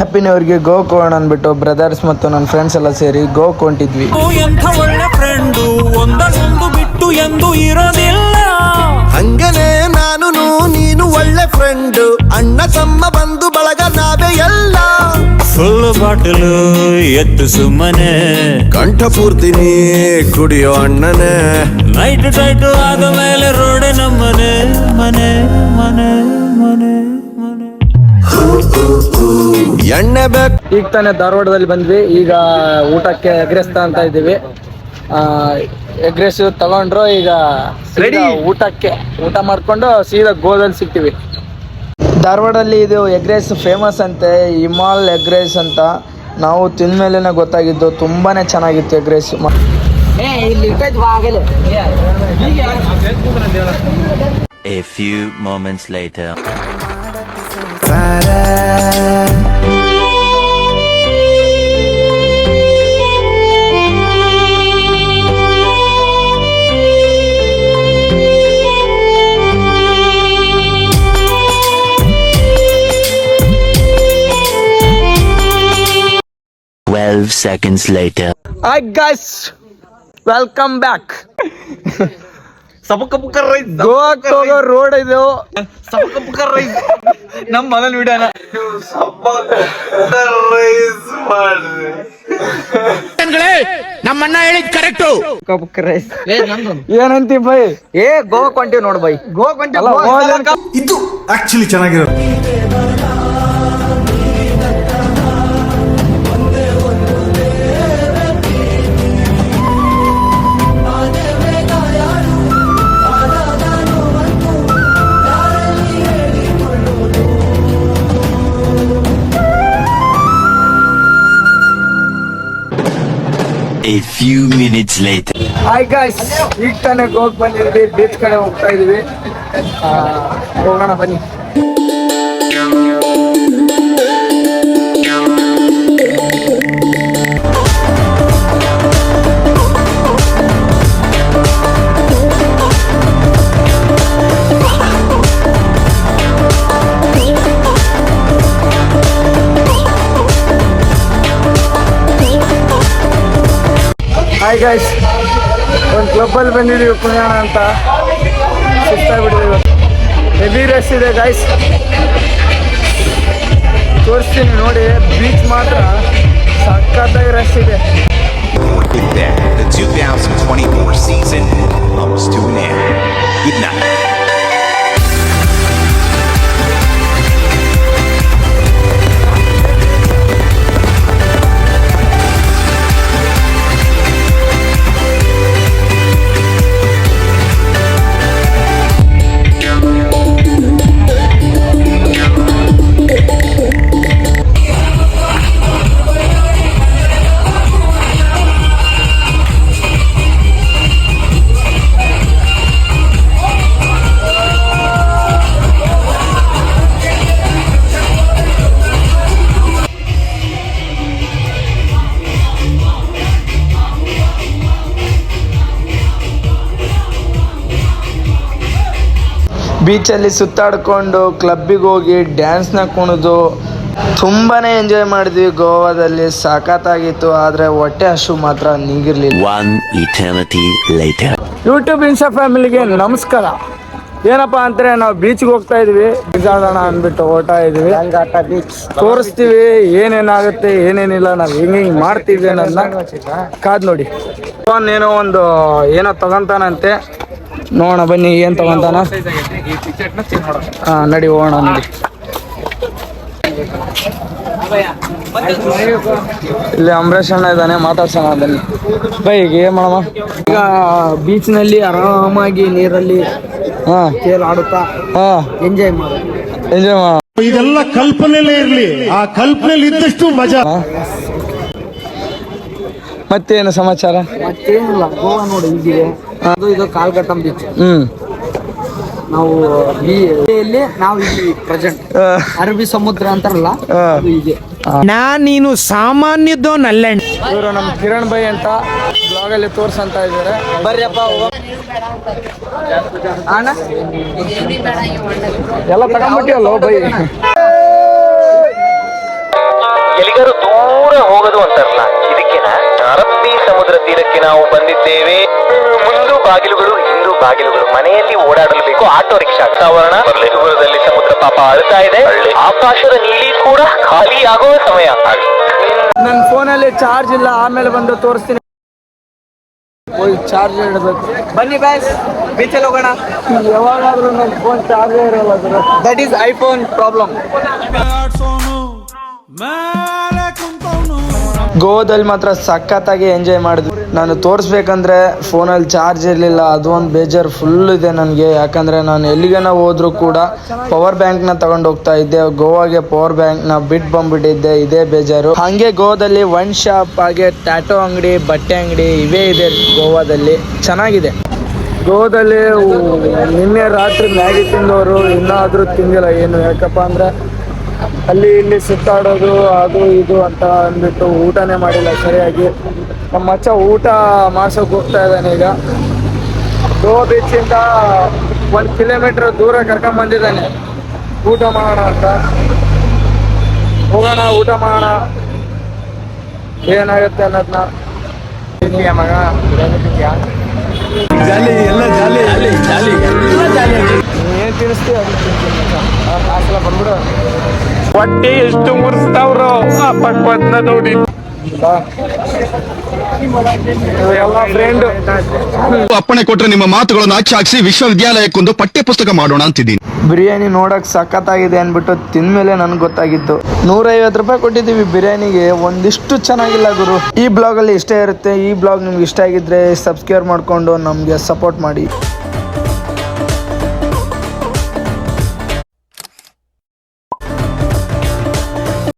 Happy new ಇಯರ್ಗೆ ಗೋವಾಕ್ಕೆ ಹೋಗೋಣ ಅಂದ್ಬಿಟ್ಟು ಬ್ರದರ್ಸ್ ಮತ್ತು ನನ್ನ ಫ್ರೆಂಡ್ಸ್ ಎಲ್ಲ ಸೇರಿ ಗೋವಾಕ್ಕೆ ಹೊಂಟಿದ್ವಿ. ಎಂಥ ಒಳ್ಳೆ ಫ್ರೆಂಡು, ಒಂದೊಂದು ಬಿಟ್ಟು ಎಂದು ಇರೋದಿಲ್ಲ. ಹಂಗನೇ ನಾನು ನೀನು ಒಳ್ಳೆ ಫ್ರೆಂಡು, ಅಣ್ಣ ತಮ್ಮ ಬಂದು ಬಳಗ ನಾವೇ ಎಲ್ಲ. ಫುಲ್ ಬಾಟಲು ಎತ್ತು ಸುಮ್ಮನೆ, ಕಂಠ ಪೂರ್ತಿ ನೀ ಕುಡಿಯೋ ಅಣ್ಣನೇ. ನೈಟ್ ಟೈಟು ಆದ ಮೇಲೆ ರೋಡೆ ನಮ್ಮನೆ, ಮನೆ ಮನೆ ಮನೆ ಮನೆ. ಎಣ್ಣೆ ಬೇಕು. ಈಗ ತಾನೇ ಧಾರವಾಡದಲ್ಲಿ ಬಂದ್ವಿ. ಈಗ ಊಟಕ್ಕೆ ಎಗ್ರೆಸ್ತಾ ಅಂತ ಇದ್ದೀವಿ. ಎಗ್ರೆಸ್ ತಗೊಂಡ್ರು. ಈಗ ರೆಡಿ ಊಟಕ್ಕೆ ಊಟ ಮಾಡ್ಕೊಂಡು ಸೀದಾ ಗೋದಲ್ಲಿ ಸಿಗ್ತೀವಿ. ಧಾರವಾಡಲ್ಲಿ ಇದು ಎಗ್ರೆಸ್ ಫೇಮಸ್ ಅಂತೆ, ಹಿಮಾಲ್ ಎಗ್ರೆಸ್ ಅಂತ. ನಾವು ತಿಂದ್ಮೇಲೆ ಗೊತ್ತಾಗಿದ್ದು ತುಂಬಾ ಚೆನ್ನಾಗಿತ್ತು ಎಗ್ರೆಸ್. A few moments later. Seconds later. Hi guys, welcome back. ಗೋವಾಕ್ಕೆ ಹೋಗೋ ರೋಡ್ ಇದು. ನಮ್ಮ ಮಗನ್ ವಿಡಿಯೋನ ನಮ್ಮಣ್ಣ ಹೇಳಿದ್ ಕರೆಕ್ಟು. ಏನಂತಿ ಬೈ? ಗೋವಾ ಕೊಂಟಿವ್ ನೋಡ್ ಬೈ. ಇದು ಆಕ್ಚುಲಿ ಚೆನ್ನಾಗಿರೋದು. A few minutes later. Hi guys, ಈಗ ತಾನೇ ಗೋವಾಕ್ಕೆ ಬಂದಿದ್ವಿ. ಬೀಚ್ ಕಡೆ ಹೋಗ್ತಾ ಇದೀವಿ. ಹೋಗೋಣ ಬನ್ನಿ. ಹಾಯ್ ಗಾಯ್ಸ್, ಒಂದು ಕ್ಲಬ್ಬಲ್ಲಿ ಬಂದಿದ್ದೀವಿ ಕುಣಿಯೋಣ ಅಂತ. ಸುಸ್ತಾಗ್ಬಿಟ್ಟಿದ್ದೀವಿ. ಹೆವಿ ರಶ್ ಇದೆ ಗಾಯ್ಸ್, ತೋರಿಸ್ತೀನಿ ನೋಡಿ. ಬೀಚ್ ಮಾತ್ರ ಸಖತ್ತಾಗಿ ರಶ್ ಇದೆ. With that, the 2024 season comes to an end. Good night. ಬೀಚಲ್ಲಿ ಸುತ್ತಾಡ್ಕೊಂಡು ಕ್ಲಬ್ಬಿಗೆ ಹೋಗಿ ಡ್ಯಾನ್ಸ್ನ ಕುಣಿದು ತುಂಬಾ ಎಂಜಾಯ್ ಮಾಡಿದ್ವಿ. ಗೋವಾದಲ್ಲಿ ಸಖತ್ತಾಗಿತ್ತು. ಆದರೆ ಹೊಟ್ಟೆ ಹಸು ಮಾತ್ರ ನೀಗಿರ್ಲಿಲ್ಲ. One eternity later. YouTube insta ಫ್ಯಾಮಿಲಿಗೆ ನಮಸ್ಕಾರ. ಏನಪ್ಪ ಅಂದರೆ ನಾವು ಬೀಚ್ಗೆ ಹೋಗ್ತಾ ಇದ್ವಿ. ಬಿಸಾಡೋಣ ಅಂದ್ಬಿಟ್ಟು ಓಟ ಇದ್ವಿ. ತೋರಿಸ್ತೀವಿ ಏನೇನಾಗುತ್ತೆ ಏನೇನಿಲ್ಲ, ನಾವು ಹೆಂಗೆ ಮಾಡ್ತೀವಿ ಅನ್ನೋದನ್ನ ಕಾದ್ ನೋಡಿ. ಏನೋ ತಗೊಂತಾನಂತೆ, ನೋಡೋಣ ಬನ್ನಿ ಏನು ತಗೊಂತಾನ. ನಡಿ ಹೋಗೋಣ ನಡಿ. ಇಲ್ಲಿ ಅಂಬರೀಷ್ ಅಣ್ಣ ಇದ್ದಾನೆ, ಮಾತಾಡ್ಸೋಣ ಬನ್ನಿ. ಬೈ ಈಗ ಏನು ಮಾಡಮ್ಮ? ಈಗ ಬೀಚ್ನಲ್ಲಿ ಆರಾಮಾಗಿ ನೀರಲ್ಲಿ ಆಡುತ್ತಾ ಎಂಜಾಯ್ ಮಾಡ. ಇದೆಲ್ಲ ಕಲ್ಪನೆಲೇ ಇರ್ಲಿ, ಆ ಕಲ್ಪನೆಲಿ ಇದ್ದಷ್ಟು ಮಜಾ. ಮತ್ತೇನು ಸಮಾಚಾರ? ಮತ್ತೇನಿಲ್ಲ, ಗೋವಾ ನೋಡಿ ಹೀಗಿದೆ. ಅದು ಇದು ಕಾಲ್ಗಟ್ಟಂ ಬೀಚ್. ನಾವು ನಾವು ಇಲ್ಲಿ ಪ್ರೆಸೆಂಟ್ ಅರಬ್ಬಿ ಸಮುದ್ರ ಅಂತಾರಲ್ಲ, ಅದು ಇದೆ. ನೀನು ಸಾಮಾನ್ಯದೋನಲ್ಲ. ಇವರು ನಮ್ಮ ಕಿರಣ್ ಬೈ ಅಂತ ಬ್ಲಾಗಲ್ಲಿ ತೋರ್ಸಂತ ಇದ್ದಾರೆ. ಬರ್ರಿಯಪ್ಪ ಅಣ್ಣ, ಎಲ್ಲ ತಗೊಂಡ್ಬಿಟ್ಟಿಯಲ್ಲೋ ಬೈ. ಮಾತು ಅಂತಾರಲ್ಲ ಇದಕ್ಕೆನಾ ಅರಬ್ಬಿ ಸಮುದ್ರ ತೀರಕ್ಕೆ ನಾವು ಬಂದಿದ್ದೇವೆ. ಮುಂದು ಬಾಗಿಲುಗಳು ಹಿಂದೂ ಬಾಗಿಲುಗಳು, ಮನೆಯಲ್ಲಿ ಓಡಾಡಲು ಬೇಕು ಆಟೋ ರಿಕ್ಷಾ. ವಾತಾವರಣ ದೂರದಲ್ಲಿ ಸಮುದ್ರ ಪಾಪ ಅಳ್ತಾ ಇದೆ. ಆಕಾಶದ ನೀಲಿ ಕೂಡ ಖಾಲಿ ಆಗುವ ಸಮಯ. ನನ್ನ ಫೋನಲ್ಲಿ ಚಾರ್ಜ್ ಇಲ್ಲ, ಆಮೇಲೆ ಬಂದು ತೋರಿಸ್ತೀನಿ. ಚಾರ್ಜ್ ಇಡಬೇಕು. ಬನ್ನಿ ಬ್ಯಾಸ್ ಬೀಚಲ್ಲಿ ಹೋಗೋಣ. ಯಾವಾಗಾದ್ರೂ ನನ್ನ ಫೋನ್ ಚಾರ್ಜೇ ಇರಲ್ಲ. That is iPhone problem. ಗೋವಾದಲ್ಲಿ ಮಾತ್ರ ಸಖತ್ತಾಗಿ ಎಂಜಾಯ್ ಮಾಡಿದ್ವಿ. ನಾನು ತೋರಿಸ್ಬೇಕಂದ್ರೆ ಫೋನಲ್ಲಿ ಚಾರ್ಜ್ ಇರಲಿಲ್ಲ, ಅದು ಒಂದು ಬೇಜಾರು ಫುಲ್ ಇದೆ ನನಗೆ. ಯಾಕಂದರೆ ನಾನು ಎಲ್ಲಿಗೇನ ಹೋದ್ರೂ ಕೂಡ ಪವರ್ ಬ್ಯಾಂಕ್ನ ತಗೊಂಡು ಹೋಗ್ತಾ ಇದ್ದೆ. ಗೋವಾಗೆ ಪವರ್ ಬ್ಯಾಂಕ್ನ ಬಿಟ್ಟು ಬಂದ್ಬಿಟ್ಟಿದ್ದೆ, ಇದೇ ಬೇಜಾರು. ಹಾಗೆ ಗೋವಾದಲ್ಲಿ ವೈನ್ ಶಾಪ್, ಹಾಗೆ ಟ್ಯಾಟೋ ಅಂಗಡಿ, ಬಟ್ಟೆ ಅಂಗಡಿ ಇವೇ ಇದೆ ಗೋವಾದಲ್ಲಿ. ಚೆನ್ನಾಗಿದೆ. ಗೋವಾದಲ್ಲಿ ನಿನ್ನೆ ರಾತ್ರಿ ಮ್ಯಾಗಿ ತಿಂದವರು ಇನ್ನಾದರೂ ತಿಂದಿಲ್ಲ. ಏನು ಯಾಕಪ್ಪ ಅಂದರೆ ಅಲ್ಲಿ ಇಲ್ಲಿ ಸುತ್ತಾಡೋದು ಅದು ಇದು ಅಂತ ಅಂದ್ಬಿಟ್ಟು ಊಟನೇ ಮಾಡಿಲ್ಲ ಸರಿಯಾಗಿ. ನಮ್ಮ ಮಚ್ಚ ಊಟ ಮಾಡ್ಸೋಕೆ ಹೋಗ್ತಾ ಇದ್ದಾನೆ ಈಗ. ಗೋವಾ ಬೀಚಿಂದ 1 ಕಿಲೋಮೀಟ್ರ್ ದೂರ ಕರ್ಕೊಂಬಂದಿದ್ದಾನೆ ಊಟ ಮಾಡೋಣ ಅಂತ. ಹೋಗೋಣ, ಊಟ ಮಾಡೋಣ, ಏನಾಗುತ್ತೆ ಅನ್ನೋದನ್ನ. ತಿಂಡಿಯ ಮಗ ಜಾಲಿ ಎಲ್ಲ ಜಾಲಿ ಜಾಲಿ ಜಾಲಿ ಎಲ್ಲ ಜಾಲಿ. ಏನು ತಿನ್ನಿಸ್ತೀವಿ ಅದು ತಿಂತೀನಿ. ಕಾಸೆಲ್ಲ ಬಂದ್ಬಿಡು. ಹೊಟ್ಟೆ ಎಷ್ಟು ಮುರಿಸ್ತಾವ್ರು ಪಕ್ವದ್ನ ನೋಡಿ. ಎಲ್ಲ ಫ್ರೆಂಡ್ ಅಪ್ಪಣೆ ಕೊಟ್ರೆ ನಿಮ್ಮ ಮಾತುಗಳನ್ನು ಅಚ್ಚಾಕ್ಸಿ ವಿಶ್ವವಿದ್ಯಾಲಯಕ್ಕೊಂದು ಪಠ್ಯ ಪುಸ್ತಕ ಮಾಡೋಣ ಅಂತಿದ್ದೀನಿ. ಬಿರಿಯಾನಿ ನೋಡಕ್ ಸಖತ್ತಾಗಿದೆ ಅಂದ್ಬಿಟ್ಟು ತಿಂದ್ಮೇಲೆ ನನ್ಗೆ ಗೊತ್ತಾಗಿತ್ತು. 150 ರೂಪಾಯಿ ಕೊಟ್ಟಿದ್ದೀವಿ ಬಿರಿಯಾನಿಗೆ, ಒಂದಿಷ್ಟು ಚೆನ್ನಾಗಿಲ್ಲ ಗುರು. ಈ ಬ್ಲಾಗಲ್ಲಿ ಇಷ್ಟೇ ಇರುತ್ತೆ. ಈ ಬ್ಲಾಗ್ ನಿಮ್ಗೆ ಇಷ್ಟ ಆಗಿದ್ರೆ ಸಬ್ಸ್ಕ್ರೈಬ್ ಮಾಡಿಕೊಂಡು ನಮಗೆ ಸಪೋರ್ಟ್ ಮಾಡಿ.